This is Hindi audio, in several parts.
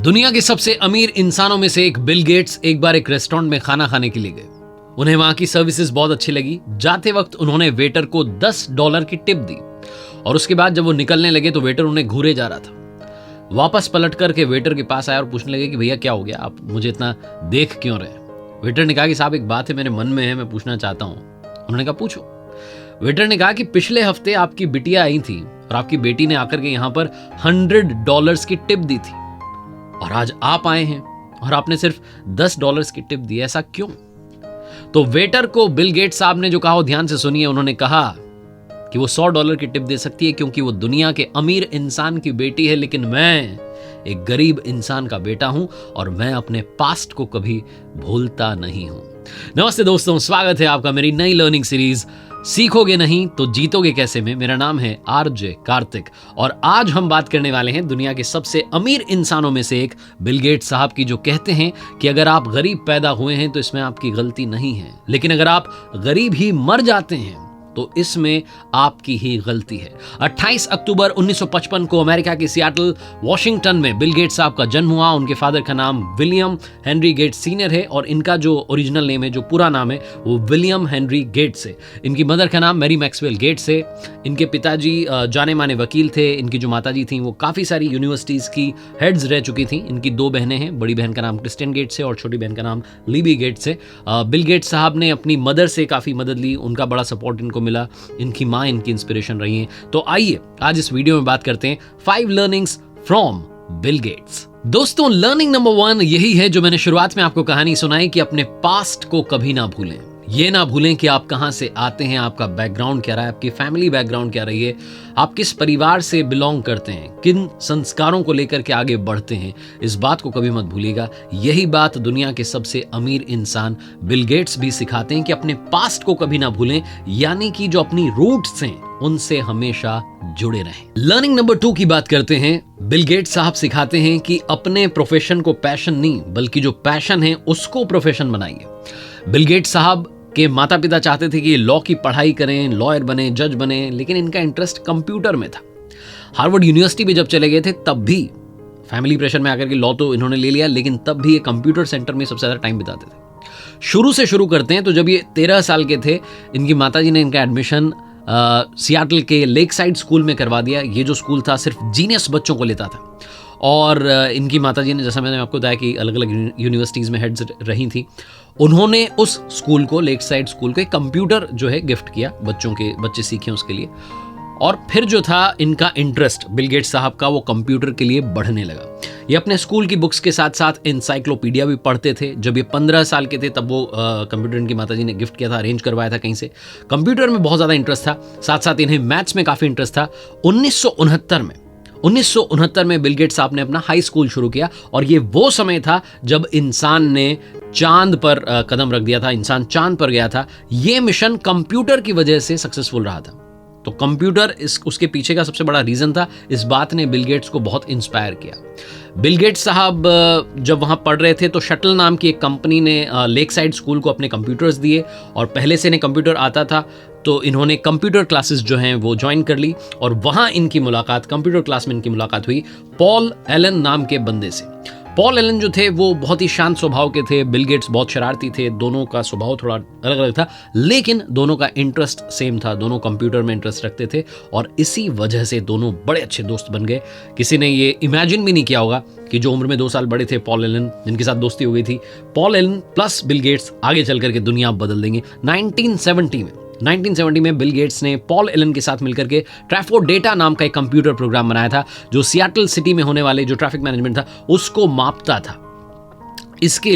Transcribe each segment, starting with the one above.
दुनिया के सबसे अमीर इंसानों में से एक बिल गेट्स एक बार एक रेस्टोरेंट में खाना खाने के लिए गए। उन्हें वहां की सर्विसेज बहुत अच्छी लगी। जाते वक्त उन्होंने वेटर को $10 की टिप दी और उसके बाद जब वो निकलने लगे तो वेटर उन्हें घूरे जा रहा था। वापस पलट करके वेटर के पास आया और पूछने लगे कि भैया क्या हो गया, आप मुझे इतना देख क्यों रहे। वेटर ने कहा कि साहब एक बात है मेरे मन में है, मैं पूछना चाहता हूं। उन्होंने कहा पूछो। वेटर ने कहा कि पिछले हफ्ते आपकी बिटिया आई थी और आपकी बेटी ने आकर के यहां पर $100 की टिप दी थी और आज आप आए हैं और आपने सिर्फ $10 की टिप दी, ऐसा क्यों? तो वेटर को बिल गेट्स साहब ने जो कहा वो ध्यान से सुनिए। उन्होंने कहा कि वो $100 की टिप दे सकती है क्योंकि वो दुनिया के अमीर इंसान की बेटी है, लेकिन मैं एक गरीब इंसान का बेटा हूं और मैं अपने पास्ट को कभी भूलता नहीं हूं। नमस्ते दोस्तों, स्वागत है आपका मेरी नई लर्निंग सीरीज सीखोगे नहीं तो जीतोगे कैसे में। मेरा नाम है आरजे कार्तिक और आज हम बात करने वाले हैं दुनिया के सबसे अमीर इंसानों में से एक बिल गेट्स साहब की, जो कहते हैं कि अगर आप गरीब पैदा हुए हैं तो इसमें आपकी गलती नहीं है, लेकिन अगर आप गरीब ही मर जाते हैं तो इसमें आपकी ही गलती है। 28 अक्टूबर 1955 को अमेरिका के सियाटल वॉशिंगटन में बिल गेट्स साहब का जन्म हुआ। उनके फादर का नाम विलियम हेनरी गेट्स सीनियर है और इनका जो ओरिजिनल नेम है, जो पूरा नाम है, वो विलियम हेनरी गेट्स है। इनकी मदर का नाम मैरी मैक्सवेल गेट्स है। इनके पिताजी जाने माने वकील थे। इनकी जो माताजी थी वो काफ़ी सारी यूनिवर्सिटीज़ की हेड्स रह चुकी थी। इनकी 2 बहनें हैं, बड़ी बहन का नाम क्रिस्टियन गेट्स है और छोटी बहन का नाम लीबी गेट्स है। बिल गेट्स साहब ने अपनी मदर से काफ़ी मदद ली, उनका बड़ा सपोर्ट इनको मिला। इनकी मां इनकी इंस्पिरेशन रही है। तो आइए आज इस वीडियो में बात करते हैं 5 लर्निंग्स फ्रॉम बिल गेट्स। दोस्तों, लर्निंग नंबर 1 यही है जो मैंने शुरुआत में आपको कहानी सुनाई कि अपने पास्ट को कभी ना भूलें। ये ना भूलें कि आप कहां से आते हैं, आपका बैकग्राउंड क्या रहा है, आपकी फैमिली बैकग्राउंड क्या रही है, आप किस परिवार से बिलोंग करते हैं, किन संस्कारों को लेकर के आगे बढ़ते हैं। इस बात को कभी मत भूलिएगा। यही बात दुनिया के सबसे अमीर इंसान बिल गेट्स भी सिखाते हैं कि अपने पास्ट को कभी ना भूलें, यानी कि जो अपनी रूट्स हैं उनसे हमेशा जुड़े रहें। लर्निंग नंबर 2 की बात करते हैं। बिल गेट्स साहब सिखाते हैं कि अपने प्रोफेशन को पैशन नहीं बल्कि जो पैशन है उसको प्रोफेशन बनाइए। बिल गेट्स साहब के माता पिता चाहते थे कि लॉ की पढ़ाई करें, लॉयर बने, जज बने, लेकिन इनका इंटरेस्ट कंप्यूटर में था। हार्वर्ड यूनिवर्सिटी में जब चले गए थे तब भी फैमिली प्रेशर में आकर के लॉ तो इन्होंने ले लिया, लेकिन तब भी ये कंप्यूटर सेंटर में सबसे ज़्यादा टाइम बिताते थे। शुरू से शुरू करते हैं तो जब ये 13 साल के थे, इनकी माताजी ने इनका एडमिशन सियाटल के लेक साइड स्कूल में करवा दिया। ये जो स्कूल था सिर्फ जीनियस बच्चों को लेता था और इनकी माताजी ने, जैसा मैंने आपको बताया कि अलग अलग यूनिवर्सिटीज़ में हेड्स रही थी, उन्होंने उस स्कूल को, लेक साइड स्कूल को, एक कंप्यूटर जो है गिफ्ट किया बच्चे सीखें उसके लिए। और फिर जो था इनका इंटरेस्ट बिल गेट्स साहब का वो कंप्यूटर के लिए बढ़ने लगा। ये अपने स्कूल की बुक्स के साथ साथ एनसाइक्लोपीडिया भी पढ़ते थे। जब ये 15 साल के थे तब वो कंप्यूटर इनकी माताजी ने गिफ्ट किया था, अरेंज करवाया था कहीं से। कंप्यूटर में बहुत ज़्यादा इंटरेस्ट था, साथ साथ इन्हें मैथ्स में काफ़ी इंटरेस्ट था। 1969 में बिल गेट्स साहब ने अपना हाई स्कूल शुरू किया और ये वो समय था जब इंसान ने चांद पर कदम रख दिया था, इंसान चांद पर गया था। ये मिशन कंप्यूटर की वजह से सक्सेसफुल रहा था। तो कंप्यूटर उसके पीछे का सबसे बड़ा रीजन था। इस बात ने बिल गेट्स को बहुत इंस्पायर किया। बिल गेट्स साहब जब वहाँ पढ़ रहे थे तो शटल नाम की एक कंपनी ने लेक साइड स्कूल को अपने कंप्यूटर्स दिए और पहले से इन्हें कंप्यूटर आता था तो इन्होंने कंप्यूटर क्लासेस जो हैं वो ज्वाइन कर ली और वहाँ इनकी मुलाकात, कंप्यूटर क्लास में इनकी मुलाकात हुई पॉल एलन नाम के बंदे से। पॉल एलन जो थे वो बहुत ही शांत स्वभाव के थे। बिल गेट्स बहुत शरारती थे। दोनों का स्वभाव थोड़ा अलग अलग था, लेकिन दोनों का इंटरेस्ट सेम था। दोनों कंप्यूटर में इंटरेस्ट रखते थे और इसी वजह से दोनों बड़े अच्छे दोस्त बन गए। किसी ने ये इमेजिन भी नहीं किया होगा कि जो उम्र में 2 साल बड़े थे पॉल एलन, जिनके साथ दोस्ती हो गई थी, Paul Allen plus Bill Gates आगे चल करके दुनिया बदल देंगे। 1970 में बिल गेट्स ने पॉल एलन के साथ मिलकर के ट्रैफोर्ड डेटा नाम का एक कंप्यूटर प्रोग्राम बनाया था जो सियाटल सिटी में होने वाले जो ट्रैफिक मैनेजमेंट था उसको मापता था। इसके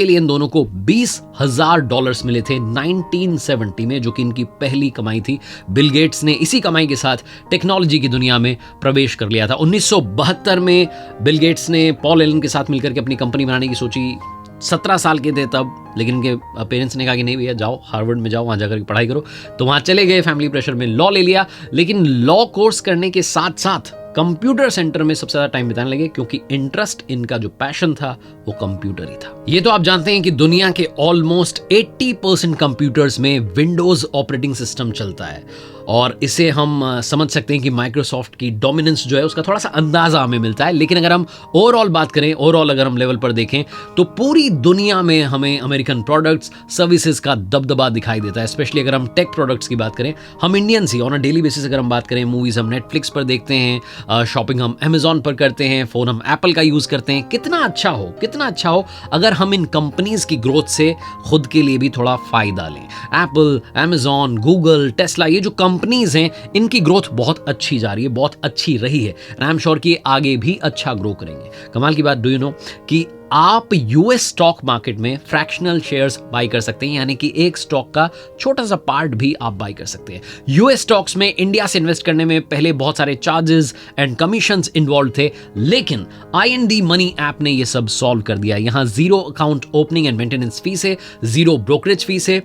लिए इन दोनों को $20,000 मिले थे 1970 में, जो कि इनकी पहली कमाई थी। बिल गेट्स ने इसी कमाई के साथ टेक्नोलॉजी की दुनिया में प्रवेश कर लिया था। 1972 में बिल गेट्स ने पॉल एलन के साथ मिलकर के अपनी कंपनी बनाने की सोची। 17 साल के थे तब, लेकिन उनके पेरेंट्स ने कहा कि नहीं भैया जाओ हार्वर्ड में जाओ, वहाँ जाकर पढ़ाई करो। तो वहाँ चले गए, फैमिली प्रेशर में लॉ ले लिया, लेकिन लॉ कोर्स करने के साथ साथ कंप्यूटर सेंटर में सबसे ज्यादा टाइम बिताने लगे क्योंकि इंटरेस्ट, इनका जो पैशन था वो कंप्यूटर ही था। ये तो आप जानते हैं कि दुनिया के ऑलमोस्ट 80% कंप्यूटर्स में विंडोज ऑपरेटिंग सिस्टम चलता है और इसे हम समझ सकते हैं कि माइक्रोसॉफ्ट की डोमिनेंस जो है उसका थोड़ा सा अंदाजा हमें मिलता है। लेकिन अगर हम ओवरऑल बात करें, ओवरऑल अगर हम लेवल पर देखें तो पूरी दुनिया में हमें अमेरिकन प्रोडक्ट्स सर्विसेज का दबदबा दिखाई देता है। स्पेशली अगर हम टेक प्रोडक्ट्स की बात करें, हम Indians he on a daily basis अगर हम बात करें, मूवीज हम नेटफ्लिक्स पर देखते हैं, शॉपिंग हम अमेजॉन पर करते हैं, फोन हम एप्पल का यूज करते हैं। कितना अच्छा हो अगर हम इन कंपनीज की ग्रोथ से खुद के लिए भी थोड़ा फायदा लें। एप्पल, अमेजॉन, गूगल, टेस्ला, ये जो कंपनीज हैं इनकी ग्रोथ बहुत अच्छी जा रही है, बहुत अच्छी रही है। आई एम श्योर कि आगे भी अच्छा ग्रो करेंगे। कमाल की बात, डू यू नो कि आप यूएस स्टॉक मार्केट में फ्रैक्शनल शेयर्स बाई कर सकते हैं, यानी कि एक स्टॉक का छोटा सा पार्ट भी आप बाई कर सकते हैं। यूएस स्टॉक्स में इंडिया से इन्वेस्ट करने में पहले बहुत सारे चार्जेस एंड कमीशंस इन्वॉल्व थे, लेकिन आईएनडी मनी ऐप ने ये सब सॉल्व कर दिया। यहां zero account opening and maintenance fees है, जीरो ब्रोकरेज फीस है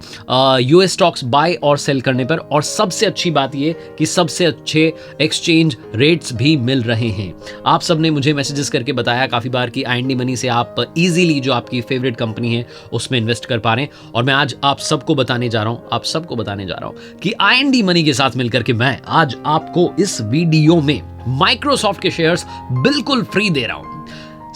यूएस स्टॉक्स बाय और सेल करने पर, और सबसे अच्छी बात ये कि सबसे अच्छे एक्सचेंज रेट्स भी मिल रहे हैं। आप सबने मुझे मैसेजेस करके बताया काफी बार कि आईएनडी मनी से आप इजीली जो आपकी फेवरेट कंपनी है उसमें इन्वेस्ट कर पा रहे हैं, और मैं आज आप सबको बताने जा रहा हूं कि आईएनडी मनी के साथ मिलकर के मैं आज आपको इस वीडियो में माइक्रोसॉफ्ट के शेयर्स बिल्कुल फ्री दे रहा हूं।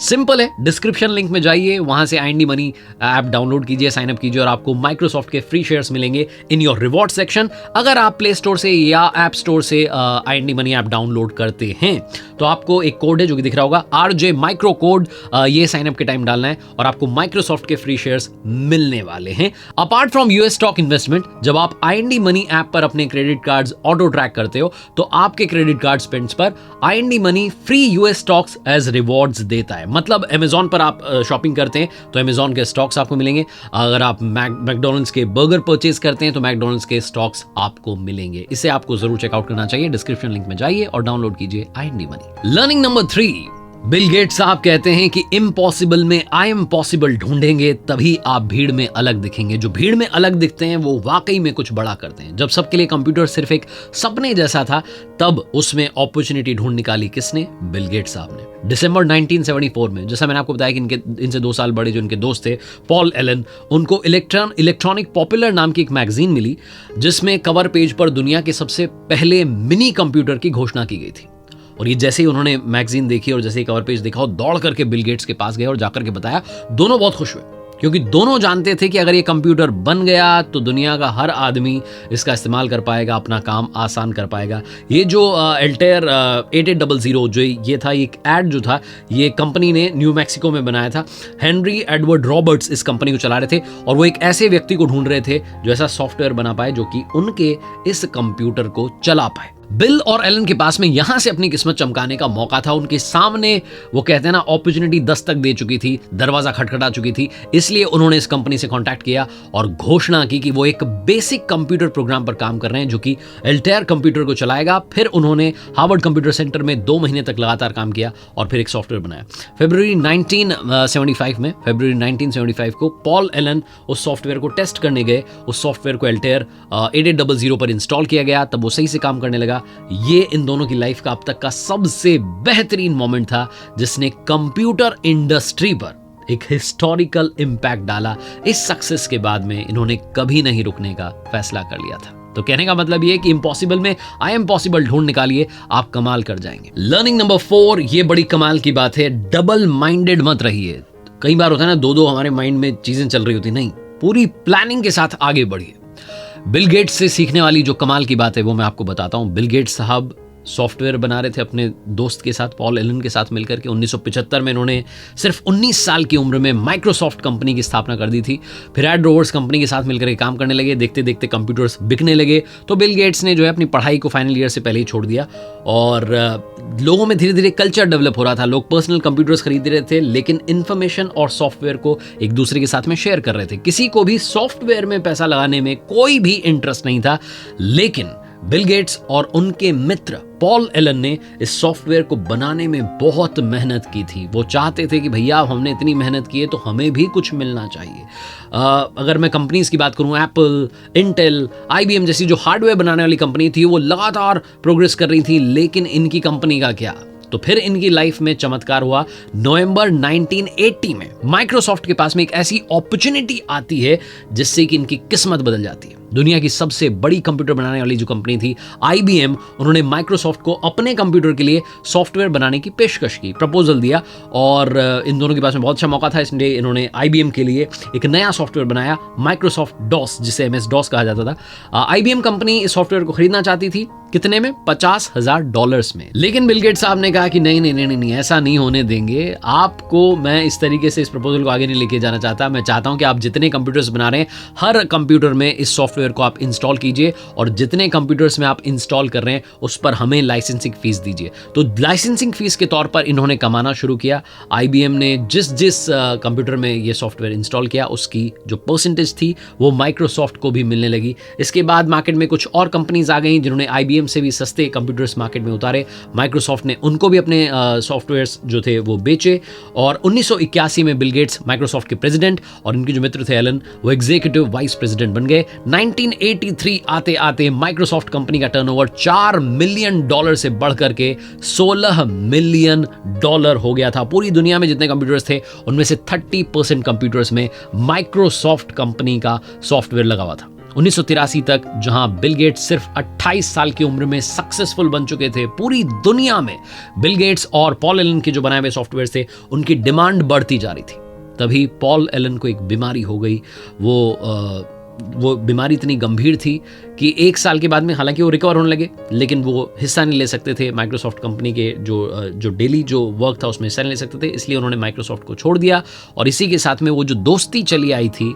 सिंपल है, डिस्क्रिप्शन लिंक में जाइए, वहां से आईएनडी मनी ऐप डाउनलोड कीजिए, साइन अप कीजिए और आपको माइक्रोसॉफ्ट के फ्री शेयर्स मिलेंगे इन योर रिवॉर्ड सेक्शन। अगर आप प्ले स्टोर से या ऐप स्टोर से आईएनडी मनी ऐप डाउनलोड करते हैं तो आपको एक कोड है जो कि दिख रहा होगा, RJ माइक्रो कोड, ये साइन अप के टाइम डालना है और आपको माइक्रोसॉफ्ट के फ्री शेयर्स मिलने वाले हैं। Apart from US stock investment, जब आप आईएनडी मनी ऐप पर अपने क्रेडिट कार्ड्स ऑटो ट्रैक करते हो तो आपके क्रेडिट कार्ड स्पेंड्स पर IND money free US stocks as rewards देता है। मतलब अमेजॉन पर आप शॉपिंग करते हैं तो अमेजॉन के स्टॉक्स आपको मिलेंगे, अगर आप मैकडॉनल्ड्स के बर्गर परचेज करते हैं तो मैकडॉनल्ड्स के स्टॉक्स आपको मिलेंगे। इसे आपको जरूर चेकआउट करना चाहिए, डिस्क्रिप्शन लिंक में जाइए और डाउनलोड कीजिए IND money. Learning number 3, Bill Gates साहब कहते हैं कि इम्पॉसिबल में आई एम पॉसिबल ढूंढेंगे तभी आप भीड़ में अलग दिखेंगे। जो भीड़ में अलग दिखते हैं वो वाकई में कुछ बड़ा करते हैं। जब सबके लिए कंप्यूटर सिर्फ एक सपने जैसा था, तब उसमें अपॉर्चुनिटी ढूंढ निकाली किसने? बिल गेट्स साहब ने। दिसंबर 1974 में, जैसा मैंने आपको बताया कि इनसे 2 साल बड़े जो इनके दोस्त थे पॉल एलन, उनको इलेक्ट्रॉनिक पॉपुलर नाम की एक मैगजीन मिली जिसमें कवर पेज पर दुनिया के सबसे पहले मिनी कंप्यूटर की घोषणा की गई थी। और ये जैसे ही उन्होंने मैगजीन देखी और जैसे ही कवर पेज देखा, दौड़ करके बिल गेट्स के पास गए और जाकर के बताया। दोनों बहुत खुश हुए क्योंकि दोनों जानते थे कि अगर ये कंप्यूटर बन गया तो दुनिया का हर आदमी इसका इस्तेमाल कर पाएगा, अपना काम आसान कर पाएगा। ये जो एल्टेयर 8800 जो ये था, एक ऐड जो था, ये कंपनी ने न्यू मैक्सिको में बनाया था। हेनरी एडवर्ड रॉबर्ट्स इस कंपनी को चला रहे थे और वो एक ऐसे व्यक्ति को ढूंढ रहे थे जो ऐसा सॉफ्टवेयर बना पाए जो कि उनके इस कंप्यूटर को चला पाए। बिल और एलन के पास में यहां से अपनी किस्मत चमकाने का मौका था। उनके सामने वो कहते हैं ना, अपॉर्चुनिटी दस्तक दे चुकी थी, दरवाजा खटखटा चुकी थी। इसलिए उन्होंने इस कंपनी से कांटेक्ट किया और घोषणा की कि वो एक बेसिक कंप्यूटर प्रोग्राम पर काम कर रहे हैं जो कि एल्टेयर कंप्यूटर को चलाएगा। फिर उन्होंने हार्वर्ड कंप्यूटर सेंटर में 2 महीने तक लगातार काम किया और फिर एक सॉफ्टवेयर बनाया। फरवरी 1975 को पॉल एलन उस सॉफ्टवेयर को टेस्ट करने गए। उस सॉफ्टवेयर को एल्टेयर 8800 पर इंस्टॉल किया गया, तब वो सही से काम करने लगा। ये इन दोनों की लाइफ का अब तक का सबसे बेहतरीन मोमेंट था जिसने कंप्यूटर इंडस्ट्री पर एक हिस्टोरिकल इंपैक्ट डाला। इस सक्सेस के बाद में इन्होंने कभी नहीं रुकने का फैसला कर लिया था। तो कहने का मतलब ये कि इम्पॉसिबल में आई एम पॉसिबल ढूंढ निकालिए, आप कमाल कर जाएंगे। लर्निंग नंबर 4, ये बड़ी कमाल की बात है, डबल माइंडेड मत रहिए। कई बार होता है ना, दो हमारे माइंड में चीजें चल रही होती, नहीं, पूरी प्लानिंग के साथ आगे बढ़िए। बिल गेट्स से सीखने वाली जो कमाल की बात है वो मैं आपको बताता हूं। बिल गेट्स साहब सॉफ्टवेयर बना रहे थे अपने दोस्त के साथ, पॉल एलन के साथ मिलकर के। 1975 में इन्होंने सिर्फ 19 साल की उम्र में माइक्रोसॉफ्ट कंपनी की स्थापना कर दी थी। फिर एड रोवर्स कंपनी के साथ मिलकर के काम करने लगे। देखते देखते कंप्यूटर्स बिकने लगे तो बिल गेट्स ने जो है अपनी पढ़ाई को फाइनल ईयर से पहले ही छोड़ दिया और लोगों में धीरे धीरे कल्चर डेवलप हो रहा था। लोग पर्सनल कंप्यूटर्स खरीद रहे थे लेकिन इन्फॉर्मेशन और सॉफ्टवेयर को एक दूसरे के साथ में शेयर कर रहे थे। किसी को भी सॉफ्टवेयर में पैसा लगाने में कोई भी इंटरेस्ट नहीं था, लेकिन बिल गेट्स और उनके मित्र पॉल एलन ने इस सॉफ्टवेयर को बनाने में बहुत मेहनत की थी। वो चाहते थे कि भैया हमने इतनी मेहनत की है तो हमें भी कुछ मिलना चाहिए। अगर मैं कंपनीज की बात करूं, एप्पल, इंटेल, IBM जैसी जो हार्डवेयर बनाने वाली कंपनी थी वो लगातार प्रोग्रेस कर रही थी, लेकिन इनकी कंपनी का क्या? तो फिर इनकी लाइफ में चमत्कार हुआ। नवंबर 1980 में माइक्रोसॉफ्ट के पास में एक ऐसी अपॉर्चुनिटी आती है जिससे कि इनकी किस्मत बदल जाती है। दुनिया की सबसे बड़ी कंप्यूटर बनाने वाली जो कंपनी थी IBM, उन्होंने माइक्रोसॉफ्ट को अपने कंप्यूटर के लिए सॉफ्टवेयर बनाने की पेशकश की, प्रपोजल दिया, और इन दोनों के पास में बहुत अच्छा मौका था, इसलिए इन्होंने IBM के लिए एक नया सॉफ्टवेयर बनाया, माइक्रोसॉफ्ट डॉस, जिसे MS DOS कहा जाता था। IBM कंपनी इस सॉफ्टवेयर को खरीदना चाहती थी, कितने में? $50,000 में। लेकिन बिल गेट्स साहब ने कहा कि नहीं, ऐसा नहीं होने देंगे, आपको मैं इस तरीके से इस प्रपोजल को आगे नहीं लेके जाना चाहता। मैं चाहता हूं कि आप जितने कंप्यूटर्स बना रहे हैं, हर कंप्यूटर में इस सॉफ्टवेयर को आप इंस्टॉल कीजिए, और जितने कंप्यूटर्स में आप इंस्टॉल कर रहे हैं उस पर हमें लाइसेंसिंग फीस दीजिए। तो लाइसेंसिंग फीस के तौर पर इन्होंने कमाना शुरू किया। IBM ने जिस कंप्यूटर में ये सॉफ्टवेयर इंस्टॉल किया, उसकी जो परसेंटेज थी वो माइक्रोसॉफ्ट को भी मिलने लगी। इसके बाद मार्केट में कुछ और कंपनीज आ गई जिन्होंने IBM से भी सस्ते कंप्यूटर्स मार्केट में उतारे। माइक्रोसॉफ्ट ने उनको भी अपने सॉफ्टवेयर्स जो थे वो बेचे, और 1981 में बिल गेट्स माइक्रोसॉफ्ट के प्रेसिडेंट, और इनके जो मित्र थे एलन, वो एग्जीक्यूटिव वाइस प्रेसिडेंट बन गए। 1983 आते आते माइक्रोसॉफ्ट कंपनी का टर्नओवर $4 मिलियन से बढ़कर के $16 मिलियन हो गया था। पूरी दुनिया में जितने कंप्यूटर्स थे उनमें से 30% कंप्यूटर्स में माइक्रोसॉफ्ट कंपनी का सॉफ्टवेयर लगा हुआ था। 1983 तक, जहां बिल गेट्स सिर्फ 28 साल की उम्र में सक्सेसफुल बन चुके थे, पूरी दुनिया में बिल गेट्स और पॉल एलन के जो बनाए हुए सॉफ्टवेयर थे उनकी डिमांड बढ़ती जा रही थी। तभी पॉल एलन को एक बीमारी हो गई। वो बीमारी इतनी गंभीर थी कि 1 साल के बाद में हालांकि वो रिकवर होने लगे, लेकिन वो हिस्सा नहीं ले सकते थे माइक्रोसॉफ्ट कंपनी के जो डेली जो वर्क था उसमें हिस्सा नहीं ले सकते थे, इसलिए उन्होंने माइक्रोसॉफ्ट को छोड़ दिया। और इसी के साथ में वो जो दोस्ती चली आई थी,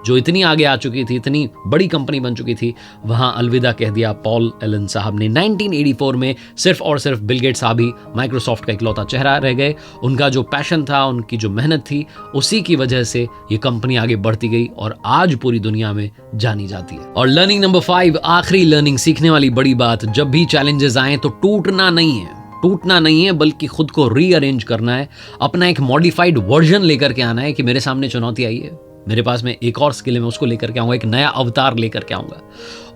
जो इतनी आगे आ चुकी थी, इतनी बड़ी कंपनी बन चुकी थी, वहां अलविदा कह दिया पॉल एलन साहब ने। 1984 में सिर्फ और सिर्फ बिल गेट्स साहब ही माइक्रोसॉफ्ट का इकलौता चेहरा रह गए। उनका जो पैशन था, उनकी जो मेहनत थी, उसी की वजह से ये कंपनी आगे बढ़ती गई और आज पूरी दुनिया में जानी जाती है। और लर्निंग नंबर 5, आखिरी लर्निंग, सीखने वाली बड़ी बात, जब भी चैलेंजेस आए तो टूटना नहीं है, बल्कि खुद को रीअरेंज करना है, अपना एक मॉडिफाइड वर्जन लेकर के आना है कि मेरे सामने चुनौती आई है, मेरे पास में एक और स्किल है, मैं उसको लेकर के आऊंगा, एक नया अवतार लेकर के आऊंगा।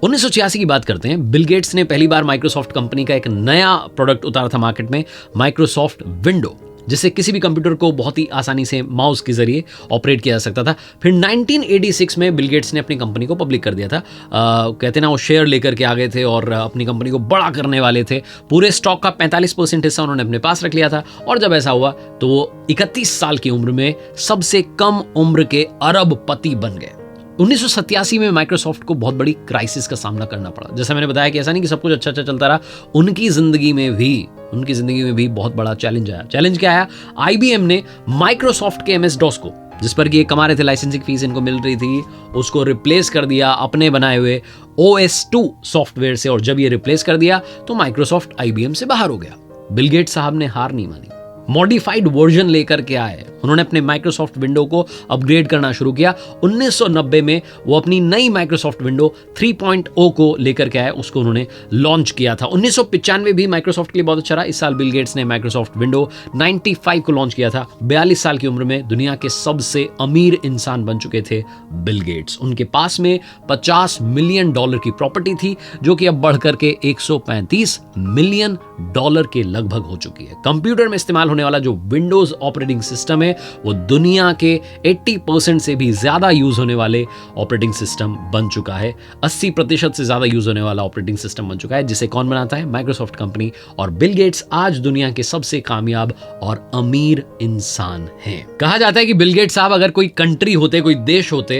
1986 की बात करते हैं। बिल गेट्स ने पहली बार माइक्रोसॉफ्ट कंपनी का एक नया प्रोडक्ट उतारा था मार्केट में, माइक्रोसॉफ्ट विंडो, जिससे किसी भी कंप्यूटर को बहुत ही आसानी से माउस के जरिए ऑपरेट किया जा सकता था। फिर 1986 में बिल गेट्स ने अपनी कंपनी को पब्लिक कर दिया था। कहते ना, वो शेयर लेकर के आ गए थे और अपनी कंपनी को बड़ा करने वाले थे। पूरे स्टॉक का 45% हिस्सा उन्होंने अपने पास रख लिया था, और जब ऐसा हुआ तो वो 31 साल की उम्र में सबसे कम उम्र के अरबपति बन गए। 1987 में माइक्रोसॉफ्ट को बहुत बड़ी क्राइसिस का सामना करना पड़ा। जैसा मैंने बताया कि ऐसा नहीं कि सब कुछ अच्छा चलता रहा, उनकी जिंदगी में भी बहुत बड़ा चैलेंज आया। चैलेंज क्या आया? IBM ने माइक्रोसॉफ्ट के MS DOS को, जिस पर कि ये कमा रहे थे, लाइसेंसिंग फीस इनको मिल रही थी, उसको रिप्लेस कर दिया अपने बनाए हुए OS/2 सॉफ्टवेयर से। और जब ये रिप्लेस कर दिया तो माइक्रोसॉफ्ट IBM से बाहर हो गया। बिल गेट्स साहब ने हार नहीं मानी, मॉडिफाइड वर्जन लेकर के आए। उन्होंने अपने माइक्रोसॉफ्ट विंडो को अपग्रेड करना शुरू किया। 1990 में वो अपनी नई माइक्रोसॉफ्ट विंडो 3.0 को लेकर के आए, उसको उन्होंने लॉन्च किया था। 1995 भी माइक्रोसॉफ्ट के लिए बहुत अच्छा रहा। इस साल बिल गेट्स ने माइक्रोसॉफ्ट विंडो 95 को लॉन्च किया था। 42 साल की उम्र में दुनिया के सबसे अमीर इंसान बन चुके थे बिल गेट्स। उनके पास में $50 मिलियन की प्रॉपर्टी थी, जो कि अब बढ़कर के $135 मिलियन के लगभग हो चुकी है। कंप्यूटर में इस्तेमाल होने वाला जो विंडोज ऑपरेटिंग सिस्टम है, वो दुनिया के 80% से भी ज्यादा यूज होने वाले ऑपरेटिंग सिस्टम बन चुका है। 80% से ज्यादा यूज होने वाला ऑपरेटिंग सिस्टम बन चुका है, जिसे कौन बनाता है? Microsoft company. और बिल गेट्स आज दुनिया के सबसे कामयाब और अमीर इंसान हैं। कहा जाता है कि बिल गेट्स साहब अगर कोई कंट्री होते, कोई देश होते,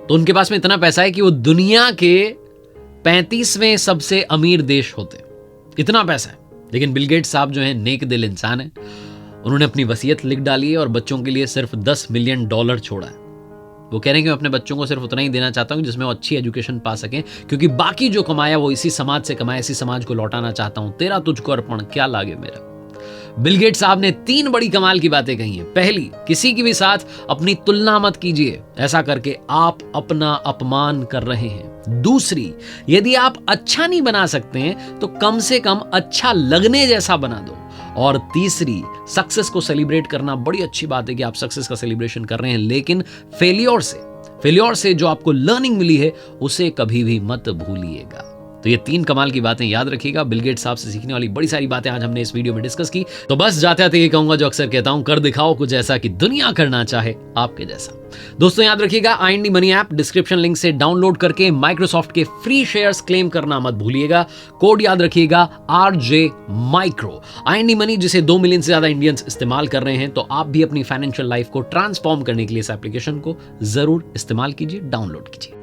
तो उनके पास में इतना पैसा है कि वो दुनिया के 35वें सबसे अमीर देश होते। इतना पैसा है। लेकिन बिल गेट्स साहब जो है नेक दिल इंसान है। उन्होंने अपनी वसीयत लिख डाली है और बच्चों के लिए सिर्फ $10 मिलियन छोड़ा है। वो कह रहे हैं कि मैं अपने बच्चों को सिर्फ उतना ही देना चाहता हूं जिसमें वो अच्छी एजुकेशन पा सकें, क्योंकि बाकी जो कमाया वो इसी समाज से कमाया, इसी समाज को लौटाना चाहता हूं। तेरा तुझको अर्पण, क्या लागे मेरा। बिल गेट्स साहब ने 3 बड़ी कमाल की बातें कही हैं। पहली, किसी के भी साथ अपनी तुलना मत कीजिए, ऐसा करके आप अपना अपमान कर रहे हैं। दूसरी, यदि आप अच्छा नहीं बना सकते हैं तो कम से कम अच्छा लगने जैसा बना दो। और तीसरी, सक्सेस को सेलिब्रेट करना बड़ी अच्छी बात है कि आप सक्सेस का सेलिब्रेशन कर रहे हैं, लेकिन फेलियर से जो आपको लर्निंग मिली है उसे कभी भी मत भूलिएगा। तो ये 3 कमाल की बातें याद रखिएगा। बिल गेट्स साहब से सीखने वाली बड़ी सारी बातें आज हमने इस वीडियो में डिस्कस की। तो बस जाते आते ये कहूंगा जो अक्सर कहता हूं, कर दिखाओ कुछ ऐसा कि दुनिया करना चाहे आपके जैसा। दोस्तों याद रखिएगा, IND money app description link से डाउनलोड करके माइक्रोसॉफ्ट के फ्री शेयर्स क्लेम करना मत भूलिएगा। कोड याद रखिएगा RJ माइक्रो। IND मनी जिसे 2 मिलियन से ज्यादा इंडियंस इस्तेमाल कर रहे हैं, तो आप भी अपनी फाइनेंशियल लाइफ को ट्रांसफॉर्म करने के लिए इस एप्लीकेशन को जरूर इस्तेमाल कीजिए, डाउनलोड कीजिए।